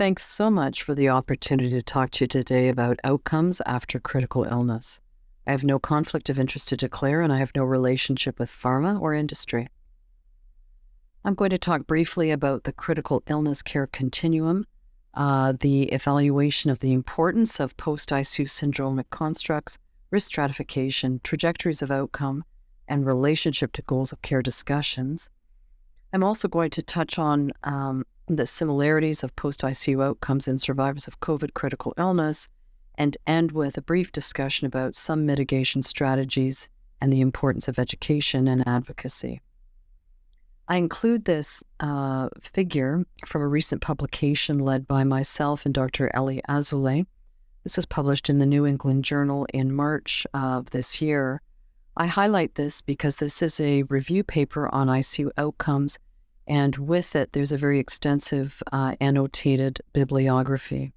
Thanks so much for the opportunity to talk to you today about outcomes after critical illness. I have no conflict of interest to declare, and I have no relationship with pharma or industry. I'm going to talk briefly about the critical illness care continuum, the evaluation of the importance of post-ICU syndromic constructs, risk stratification, trajectories of outcome, and relationship to goals of care discussions. I'm also going to touch on the similarities of post-ICU outcomes in survivors of COVID critical illness, and end with a brief discussion about some mitigation strategies and the importance of education and advocacy. I include this figure from a recent publication led by myself and Dr. Elie Azoulay. This was published in the New England Journal in March of this year. I highlight this because this is a review paper on ICU outcomes, and with it, there's a very extensive annotated bibliography.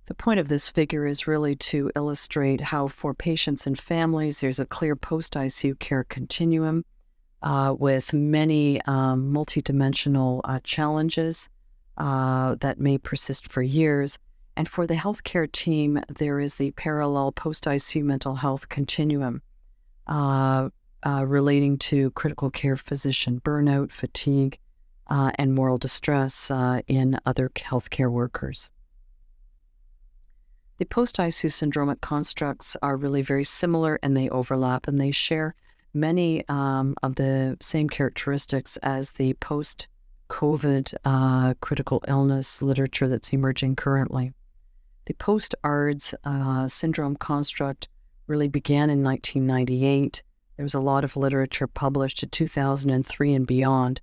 The point of this figure is really to illustrate how for patients and families, there's a clear post-ICU care continuum with many multidimensional challenges that may persist for years. And for the healthcare team, there is the parallel post-ICU mental health continuum relating to critical care physician burnout, fatigue, and moral distress in other healthcare workers. The post-ICU syndromic constructs are really very similar, and they overlap, and they share many of the same characteristics as the post-COVID critical illness literature that's emerging currently. The post-ARDS syndrome construct really began in 1998. There was a lot of literature published in 2003 and beyond.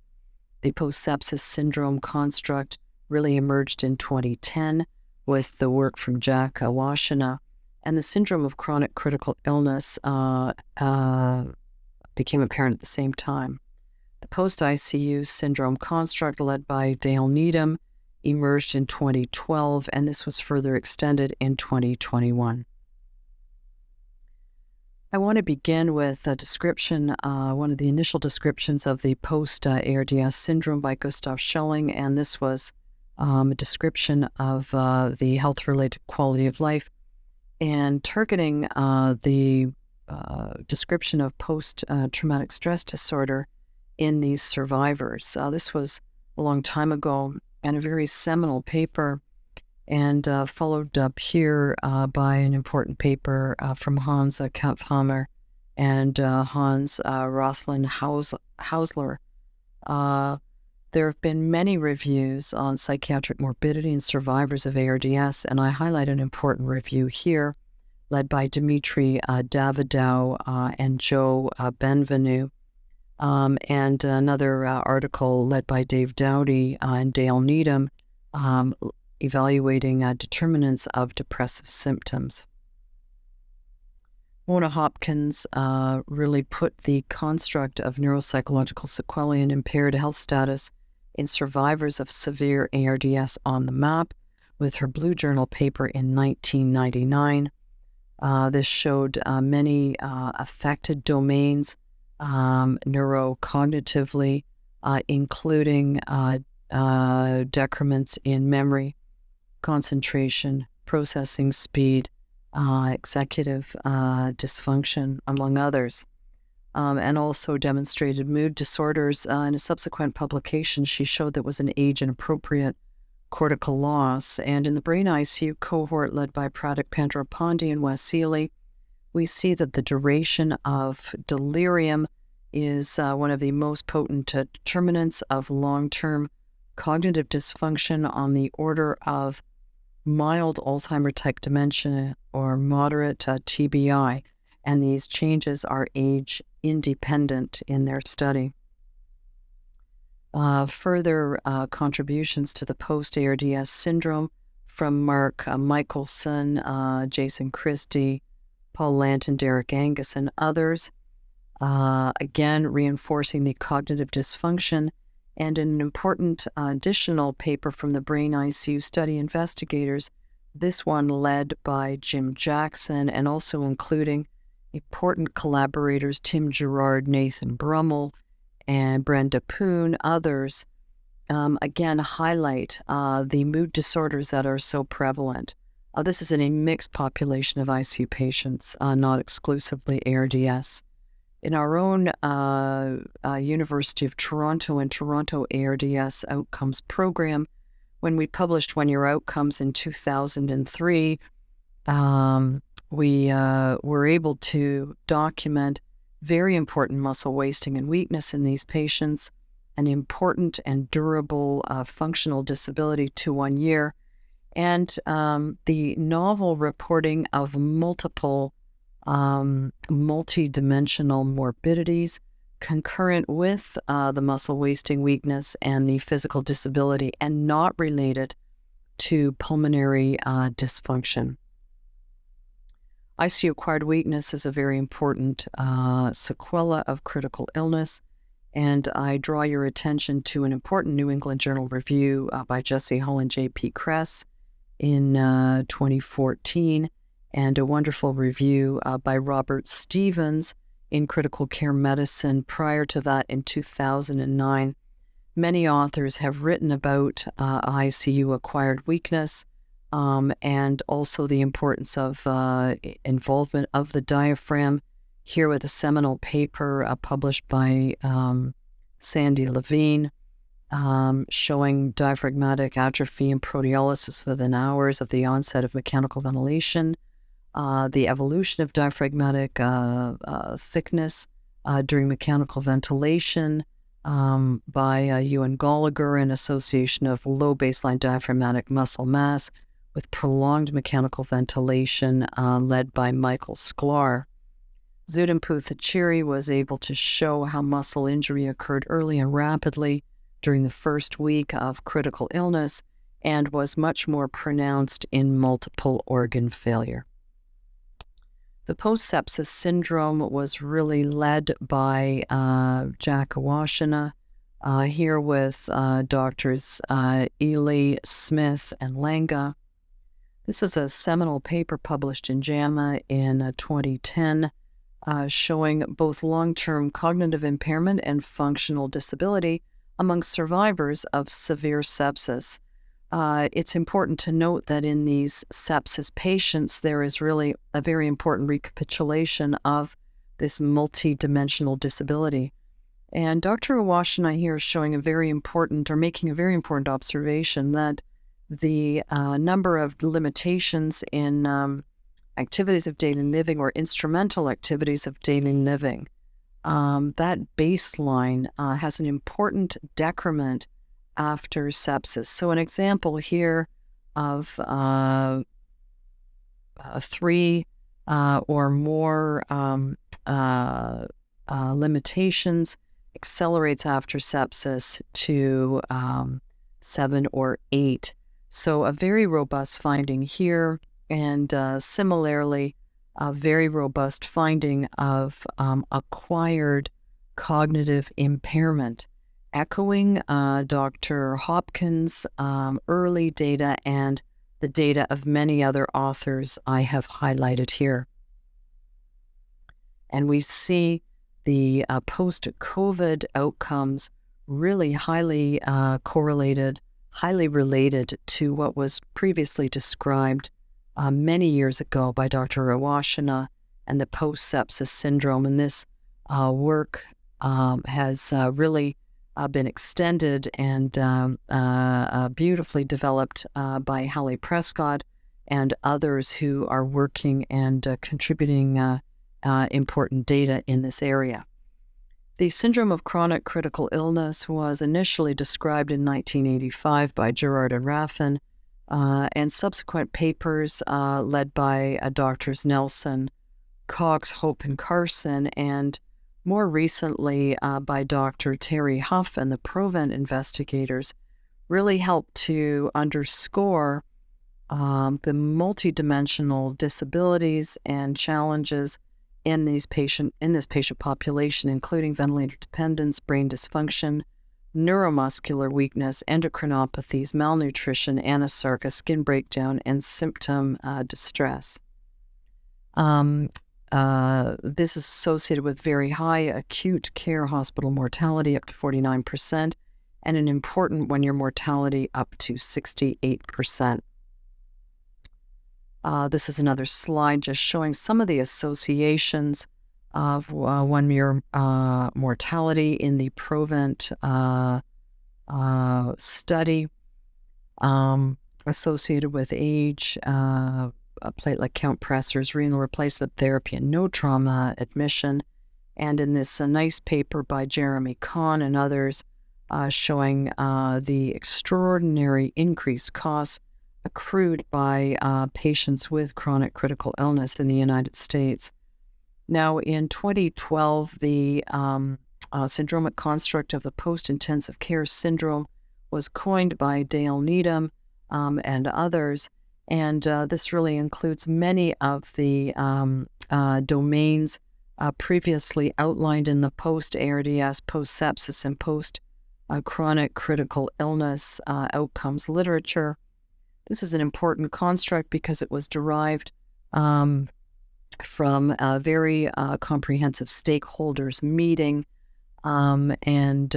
The post-sepsis syndrome construct really emerged in 2010 with the work from Jack Washina, and the syndrome of chronic critical illness became apparent at the same time. The post-ICU syndrome construct led by Dale Needham emerged in 2012, and this was further extended in 2021. I want to begin with a description, one of the initial descriptions of the post-ARDS syndrome by Gustav Schelling, and this was a description of the health-related quality of life and targeting the description of post-traumatic stress disorder in these survivors. This was a long time ago and a very seminal paper, and followed up here by an important paper from Hans Kampfhammer and Hans Rothman-Hausler. There have been many reviews on psychiatric morbidity in survivors of ARDS, and I highlight an important review here, led by Dimitri Davidow and Joe Benvenu, and another article led by Dave Dowdy and Dale Needham, evaluating determinants of depressive symptoms. Mona Hopkins really put the construct of neuropsychological sequelae and impaired health status in survivors of severe ARDS on the map with her Blue Journal paper in 1999. This showed many affected domains neurocognitively, including decrements in memory, concentration, processing speed, executive dysfunction, among others, and also demonstrated mood disorders. In a subsequent publication, she showed that was an age-inappropriate cortical loss. And in the brain ICU cohort led by Pradip Pandharpande and Wes Seeley, we see that the duration of delirium is one of the most potent determinants of long-term cognitive dysfunction on the order of mild Alzheimer-type dementia or moderate TBI, and these changes are age-independent in their study. Further contributions to the post-ARDS syndrome from Mark Michelson, Jason Christie, Paul Lanton, Derek Angus, and others, again reinforcing the cognitive dysfunction, and an important additional paper from the Brain ICU study investigators, this one led by Jim Jackson and also including important collaborators Tim Gerard, Nathan Brummel, and Brenda Poon, others, again highlight the mood disorders that are so prevalent. This is in a mixed population of ICU patients, not exclusively ARDS. In our own University of Toronto and Toronto ARDS Outcomes Program, when we published one-year outcomes in 2003, we were able to document very important muscle wasting and weakness in these patients, an important and durable functional disability to 1 year, and the novel reporting of multiple multidimensional morbidities concurrent with the muscle wasting weakness and the physical disability, and not related to pulmonary dysfunction. ICU-acquired weakness is a very important sequela of critical illness, and I draw your attention to an important New England Journal review by Jesse Hull and J.P. Kress in 2014, and a wonderful review by Robert Stevens in Critical Care Medicine prior to that in 2009. Many authors have written about ICU-acquired weakness, and also the importance of involvement of the diaphragm, here with a seminal paper published by Sandy Levine, showing diaphragmatic atrophy and proteolysis within hours of the onset of mechanical ventilation, the evolution of diaphragmatic thickness during mechanical ventilation by Ewan Gallagher, in association of low baseline diaphragmatic muscle mass with prolonged mechanical ventilation, led by Michael Sklar. Zudin Puthachiri was able to show how muscle injury occurred early and rapidly during the first week of critical illness and was much more pronounced in multiple organ failure. The post-sepsis syndrome was really led by Jack Awashina, here with doctors Ely, Smith, and Langa. This was a seminal paper published in JAMA in 2010, showing both long-term cognitive impairment and functional disability among survivors of severe sepsis. It's important to note that in these sepsis patients, there is really a very important recapitulation of this multidimensional disability. And Dr. Awashina here is showing a very important, or making a very important observation, that the number of limitations in activities of daily living, or instrumental activities of daily living, that baseline has an important decrement after sepsis. So an example here of 3 or more limitations accelerates after sepsis to 7 or 8. So a very robust finding here, and similarly, a very robust finding of acquired cognitive impairment, echoing Dr. Hopkins' early data and the data of many other authors I have highlighted here. And we see the post-COVID outcomes really highly correlated, highly related to what was previously described many years ago by Dr. Awashina and the post-sepsis syndrome. And this work has really been extended and beautifully developed by Hallie Prescott and others who are working and contributing important data in this area. The syndrome of chronic critical illness was initially described in 1985 by Gerard and Raffin, and subsequent papers led by Drs. Nelson, Cox, Hope, and Carson, and more recently by Dr. Terry Huff and the Provent investigators, really helped to underscore the multidimensional disabilities and challenges in this patient population, including ventilator dependence, brain dysfunction, neuromuscular weakness, endocrinopathies, malnutrition, anasarca, skin breakdown, and symptom distress. This is associated with very high acute care hospital mortality, up to 49%, and an important one-year mortality up to 68%. This is another slide just showing some of the associations of one-year mortality in the Provent study associated with age, platelet count pressors, renal replacement therapy, and no trauma admission. And in this nice paper by Jeremy Kahn and others showing the extraordinary increased costs accrued by patients with chronic critical illness in the United States. Now, in 2012, the syndromic construct of the post-intensive care syndrome was coined by Dale Needham and others, and this really includes many of the domains previously outlined in the post-ARDS, post-sepsis, and post-chronic critical illness outcomes literature. This is an important construct because it was derived from a very comprehensive stakeholders meeting and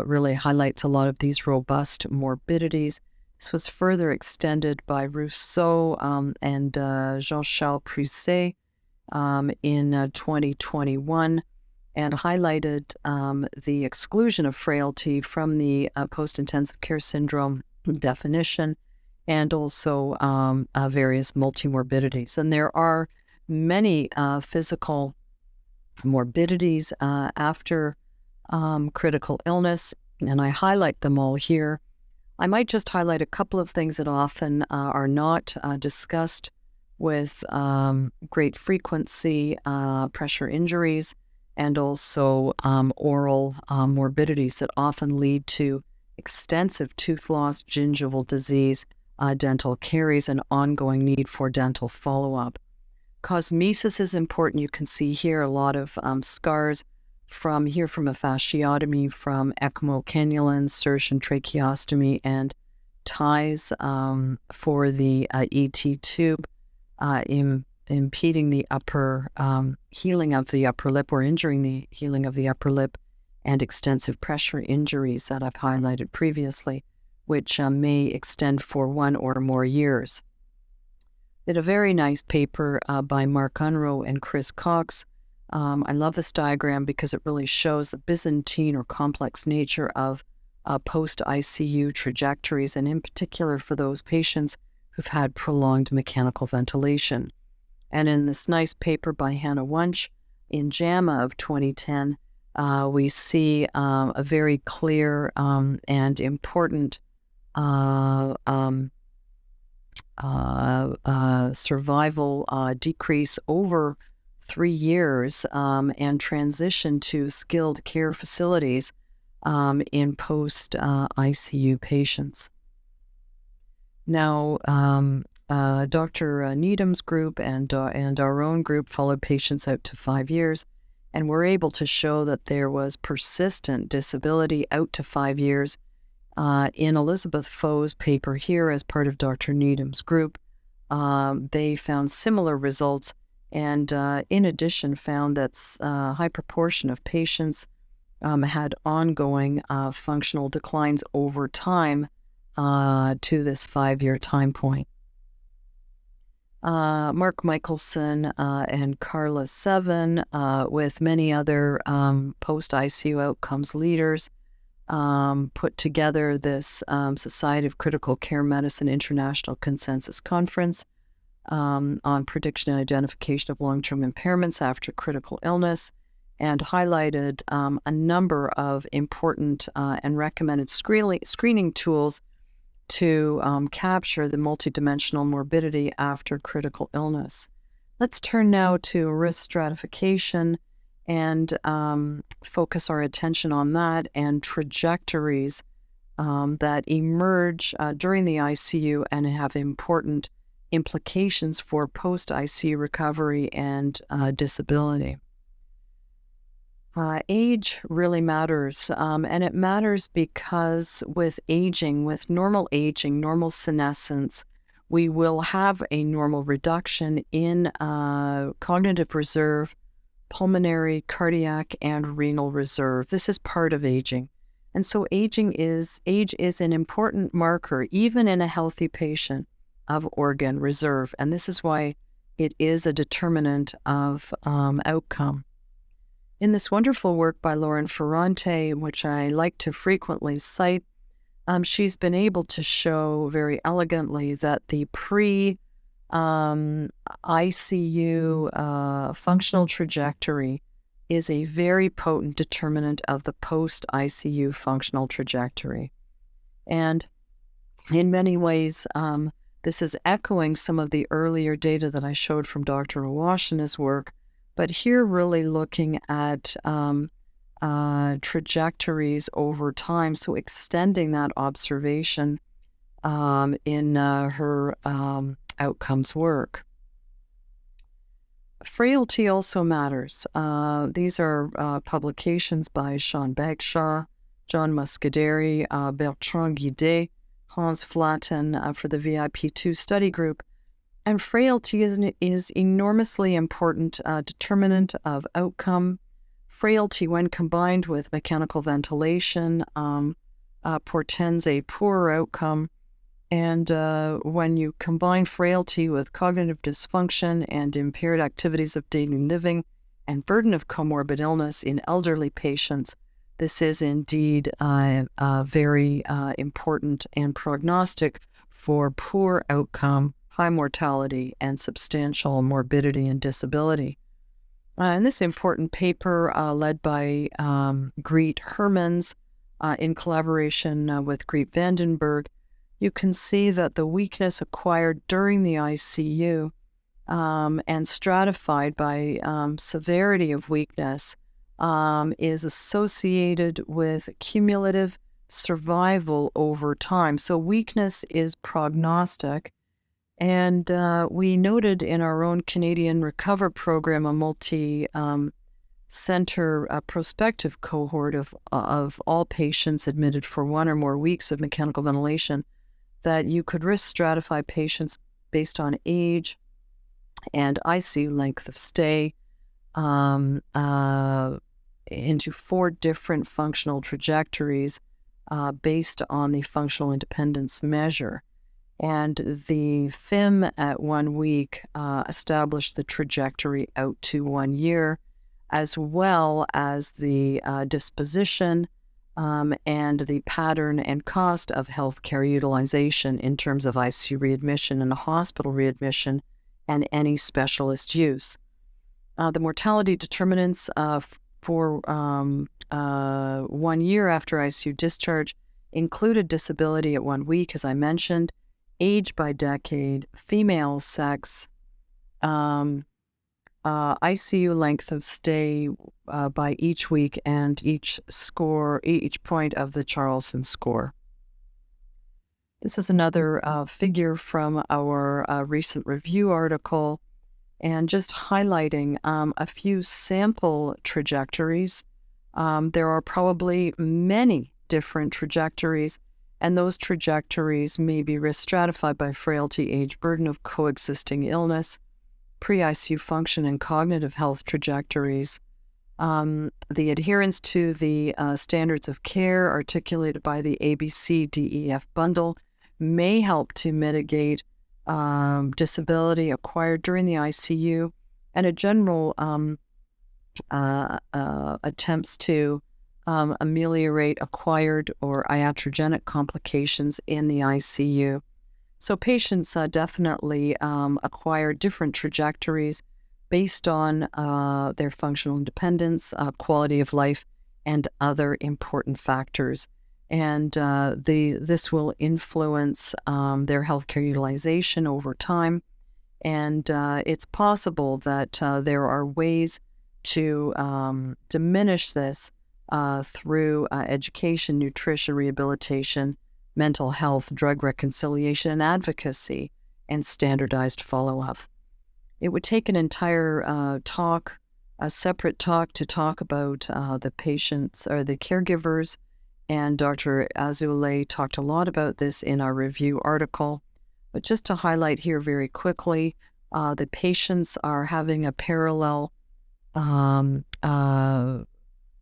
really highlights a lot of these robust morbidities. This was further extended by Rousseau and Jean-Charles Prusset in 2021 and highlighted the exclusion of frailty from the post-intensive care syndrome definition and also various multimorbidities. And there are many physical morbidities after critical illness, and I highlight them all here. I might just highlight a couple of things that often are not discussed with great frequency, pressure injuries, and also oral morbidities that often lead to extensive tooth loss, gingival disease, dental caries, and ongoing need for dental follow-up. Cosmesis is important. You can see here a lot of scars from a fasciotomy, from ECMO cannula, insertion, tracheostomy, and ties for the ET tube, impeding the upper healing of the upper lip or injuring the healing of the upper lip, and extensive pressure injuries that I've highlighted previously, which may extend for 1 or more years. Did a very nice paper by Mark Unruh and Chris Cox. I love this diagram because it really shows the Byzantine or complex nature of post-ICU trajectories, and in particular for those patients who've had prolonged mechanical ventilation. And in this nice paper by Hannah Wunsch in JAMA of 2010, we see a very clear and important survival decrease over 3 years and transition to skilled care facilities in post-ICU patients. Now, Dr. Needham's group and our own group followed patients out to 5 years, and were able to show that there was persistent disability out to 5 years. In Elizabeth Fo's paper here as part of Dr. Needham's group, they found similar results, and in addition found that a high proportion of patients had ongoing functional declines over time to this 5-year time point. Mark Michelson and Carla Seven, with many other post-ICU outcomes leaders, put together this Society of Critical Care Medicine International Consensus Conference on prediction and identification of long-term impairments after critical illness, and highlighted a number of important and recommended screening tools to capture the multidimensional morbidity after critical illness. Let's turn now to risk stratification and focus our attention on that and trajectories that emerge during the ICU and have important implications for post-ICU recovery and disability. Age really matters, and it matters because with aging, with normal aging, normal senescence, we will have a normal reduction in cognitive reserve, pulmonary, cardiac, and renal reserve. This is part of aging. And so age is an important marker, even in a healthy patient, of organ reserve. And this is why it is a determinant of outcome. In this wonderful work by Lauren Ferrante, which I like to frequently cite, she's been able to show very elegantly that the ICU functional trajectory is a very potent determinant of the post-ICU functional trajectory. And in many ways, this is echoing some of the earlier data that I showed from Dr. Awashina's work, but here really looking at trajectories over time, so extending that observation in her outcomes work. Frailty also matters. These are publications by Sean Bagshaw, John Muscaderi, Bertrand Guidé, Hans Flatten for the VIP2 study group. And frailty is enormously important determinant of outcome. Frailty, when combined with mechanical ventilation, portends a poorer outcome. And when you combine frailty with cognitive dysfunction and impaired activities of daily living and burden of comorbid illness in elderly patients, this is indeed very important and prognostic for poor outcome, high mortality, and substantial morbidity and disability. In this important paper led by Greet Hermans in collaboration with Greet Vandenberg, you can see that the weakness acquired during the ICU and stratified by severity of weakness is associated with cumulative survival over time. So weakness is prognostic. And we noted in our own Canadian Recover program a multi-center prospective cohort of all patients admitted for 1 or more weeks of mechanical ventilation that you could risk stratify patients based on age and ICU length of stay into 4 different functional trajectories based on the functional independence measure. And the FIM at 1 week established the trajectory out to 1 year, as well as the disposition and the pattern and cost of healthcare utilization in terms of ICU readmission and hospital readmission and any specialist use. The mortality determinants for 1 year after ICU discharge included disability at 1 week, as I mentioned, age by decade, female sex, ICU length of stay by each week, and each point of the Charlson score. This is another figure from our recent review article, and just highlighting a few sample trajectories. There are probably many different trajectories, and those trajectories may be risk stratified by frailty, age, burden of coexisting illness, pre-ICU function, and cognitive health trajectories. The adherence to the standards of care articulated by the ABC-DEF bundle may help to mitigate disability acquired during the ICU, and a general attempts to ameliorate acquired or iatrogenic complications in the ICU. So patients definitely acquire different trajectories based on their functional independence, quality of life, and other important factors. And this will influence their healthcare utilization over time. And it's possible that there are ways to diminish this through education, nutrition, rehabilitation, mental health, drug reconciliation, and advocacy, and standardized follow-up. It would take an entire talk, a separate talk, to talk about the patients or the caregivers, and Dr. Azoulay talked a lot about this in our review article. But just to highlight here very quickly, the patients are having a parallel, are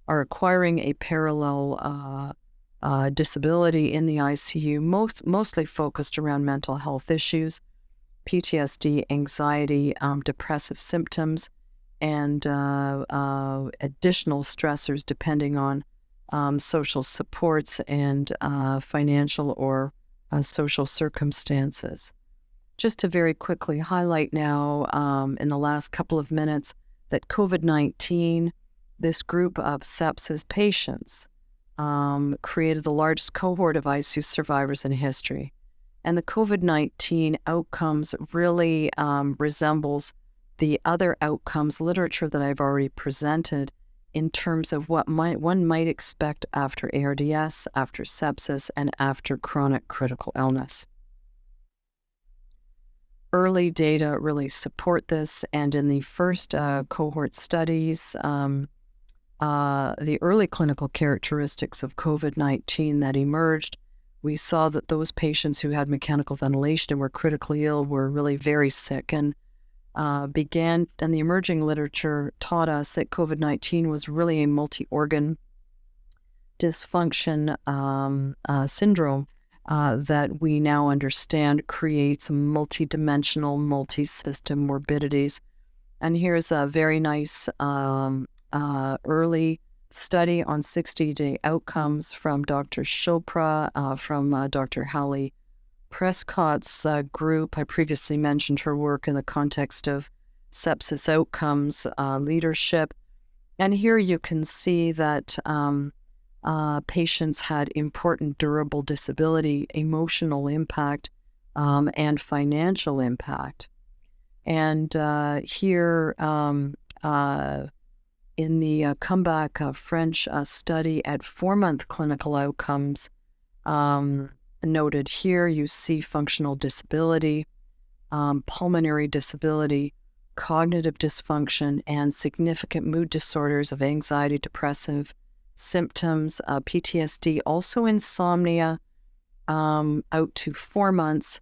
acquiring a parallel disability in the ICU, mostly focused around mental health issues, PTSD, anxiety, depressive symptoms, and additional stressors depending on social supports and financial or social circumstances. Just to very quickly highlight now in the last couple of minutes that COVID-19, this group of sepsis patients, created the largest cohort of ICU survivors in history. And the COVID-19 outcomes really resembles the other outcomes literature that I've already presented in terms of what one might expect after ARDS, after sepsis, and after chronic critical illness. Early data really support this, and in the first cohort studies, the early clinical characteristics of COVID-19 that emerged, we saw that those patients who had mechanical ventilation and were critically ill were really very sick, and the emerging literature taught us that COVID-19 was really a multi-organ dysfunction syndrome that we now understand creates multi-dimensional, multi-system morbidities. And here's a very nice early study on 60-day outcomes from Dr. Chopra, from Dr. Hallie Prescott's group. I previously mentioned her work in the context of sepsis outcomes leadership. And here you can see that patients had important durable disability, emotional impact, and financial impact. And here in the comeback French study at 4-month clinical outcomes, noted here, you see functional disability, pulmonary disability, cognitive dysfunction, and significant mood disorders of anxiety, depressive symptoms, PTSD, also insomnia, out to 4 months.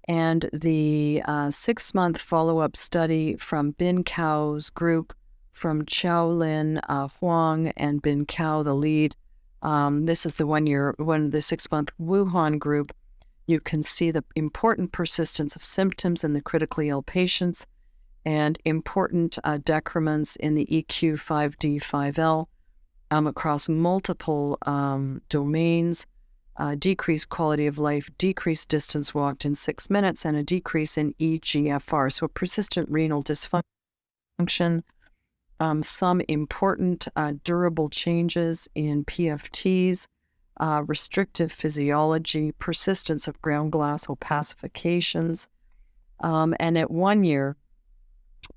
And the 6-month follow-up study from Bin Cao's group, from Xiaolin Huang and Bin Cao, the lead. This is the 6-month Wuhan group. You can see the important persistence of symptoms in the critically ill patients and important decrements in the EQ-5D-5L across multiple domains, decreased quality of life, decreased distance walked in 6 minutes, and a decrease in eGFR, so persistent renal dysfunction. Some important durable changes in PFTs, restrictive physiology, persistence of ground glass opacifications, and at 1 year,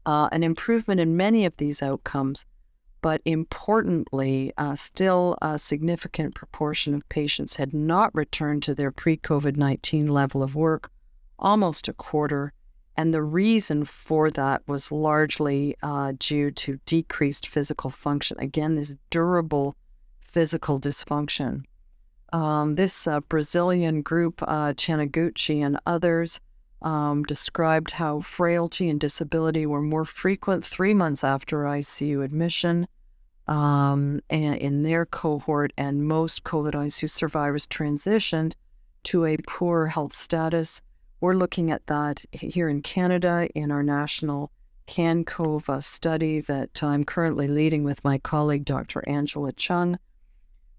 an improvement in many of these outcomes, but importantly, still a significant proportion of patients had not returned to their pre-COVID-19 level of work, almost a quarter. And the reason for that was largely due to decreased physical function. Again, this durable physical dysfunction. This Brazilian group, Taniguchi and others, described how frailty and disability were more frequent 3 months after ICU admission in their cohort, and most COVID ICU survivors transitioned to a poor health status. We're looking at that here in Canada in our national CanCOVE study that I'm currently leading with my colleague, Dr. Angela Chung.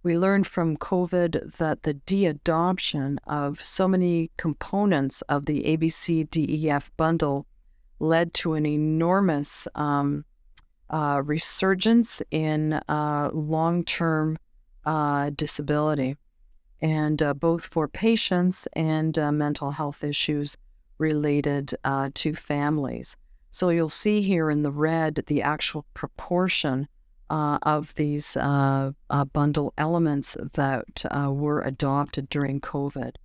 We learned from COVID that the de-adoption of so many components of the ABCDEF bundle led to an enormous resurgence in long-term disability, and both for patients and mental health issues related to families. So you'll see here in the red the actual proportion of these bundle elements that were adopted during COVID.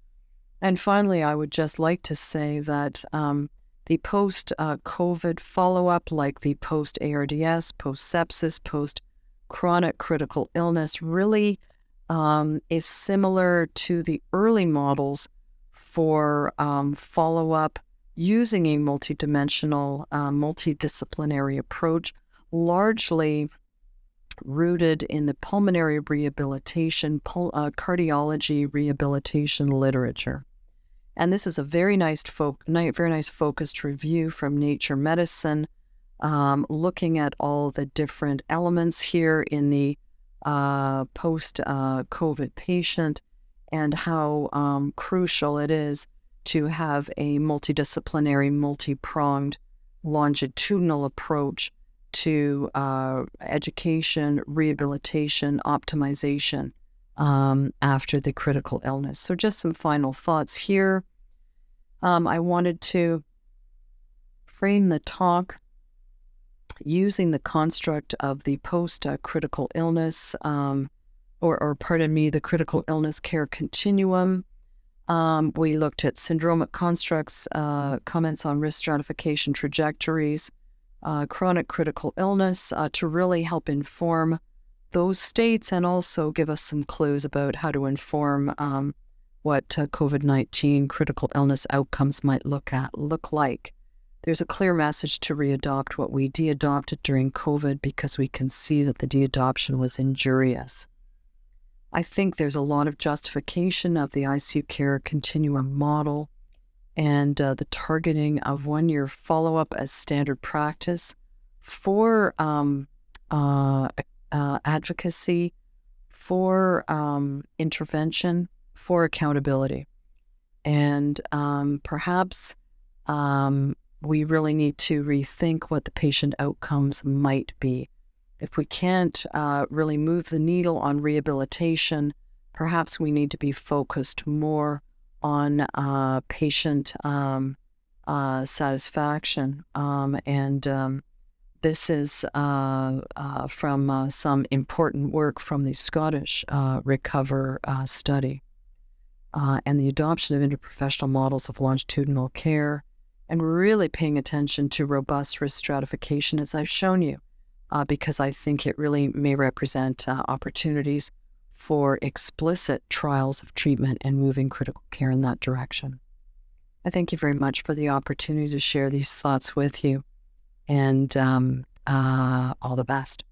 And finally, I would just like to say that the post-COVID follow-up, like the post-ARDS, post-sepsis, post-chronic critical illness, really is similar to the early models for follow-up using a multidimensional, multidisciplinary approach, largely rooted in the pulmonary rehabilitation, cardiology rehabilitation literature. And this is a very nice focused review from Nature Medicine, looking at all the different elements here in the post-COVID patient and how crucial it is to have a multidisciplinary, multi-pronged, longitudinal approach to education, rehabilitation, optimization after the critical illness. So just some final thoughts here. I wanted to frame the talk using the construct of the post-critical illness, the critical illness care continuum. We looked at syndromic constructs, comments on risk stratification trajectories, chronic critical illness to really help inform those states and also give us some clues about how to inform what COVID-19 critical illness outcomes might look like. There's a clear message to readopt what we de-adopted during COVID because we can see that the de-adoption was injurious. I think there's a lot of justification of the ICU care continuum model and the targeting of 1-year follow-up as standard practice for advocacy, for intervention, for accountability. And perhaps we really need to rethink what the patient outcomes might be. If we can't really move the needle on rehabilitation, perhaps we need to be focused more on patient satisfaction. This is from some important work from the Scottish RECOVER study and the adoption of interprofessional models of longitudinal care, and really paying attention to robust risk stratification, as I've shown you, because I think it really may represent opportunities for explicit trials of treatment and moving critical care in that direction. I thank you very much for the opportunity to share these thoughts with you, and all the best.